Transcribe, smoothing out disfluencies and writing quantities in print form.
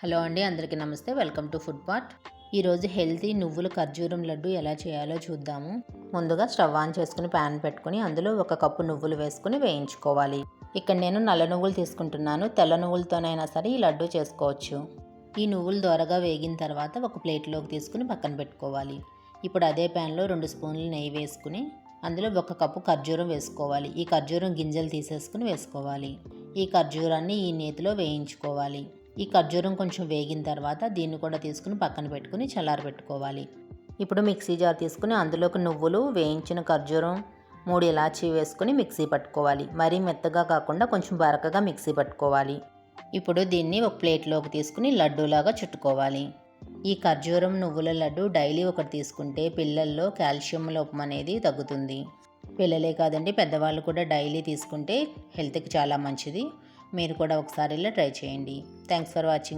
Hello అండి, అందరికీ నమస్తే. Welcome to food part. ఈరోజు హెల్తీ నువ్వుల ఖర్జూరం లడ్డు ఎలా చేయాలో చూద్దాము. ముందుగా స్టవ్ ఆన్ చేసుకుని ప్యాన్ పెట్టుకుని అందులో 1 కప్పు నువ్వులు వేసుకుని వేయించుకోవాలి. ఇక్కడ నేను నల్ల నువ్వులు తీసుకుంటున్నాను. తెల్ల నువ్వులతోనైనా సరే ఈ లడ్డు చేసుకోవచ్చు. ఈ నువ్వులు దోరగా వేగిన తర్వాత ఒక ప్లేట్లోకి తీసుకుని పక్కన పెట్టుకోవాలి. ఇప్పుడు అదే ప్యాన్లో 2 స్పూన్లు నెయ్యి వేసుకుని అందులో 1 కప్పు ఖర్జూరం వేసుకోవాలి. ఈ ఖర్జూరం గింజలు తీసేసుకుని వేసుకోవాలి. ఈ ఖర్జూరాన్ని ఈ నేతిలో వేయించుకోవాలి. ఈ ఖర్జూరం కొంచెం వేగిన తర్వాత దీన్ని కూడా తీసుకుని పక్కన పెట్టుకుని చల్లారబెట్టుకోవాలి. ఇప్పుడు మిక్సీ జార్ తీసుకుని అందులోకి నువ్వులు, వేయించిన ఖర్జూరం, 3 ఇలాచీ వేసుకుని మిక్సీ పట్టుకోవాలి. మరీ మెత్తగా కాకుండా కొంచెం బరకగా మిక్సీ పట్టుకోవాలి. ఇప్పుడు దీన్ని ఒక ప్లేట్లోకి తీసుకుని లడ్డూలాగా చుట్టుకోవాలి. ఈ ఖర్జూరం నువ్వుల లడ్డు డైలీ ఒకటి తీసుకుంటే పిల్లల్లో కాల్షియం లోపం అనేది తగ్గుతుంది. పిల్లలే కాదండి, పెద్దవాళ్ళు కూడా డైలీ తీసుకుంటే హెల్త్కి చాలా మంచిది. మీరు కూడా ఒకసారి ఇలా ట్రై చేయండి. Thanks for watching.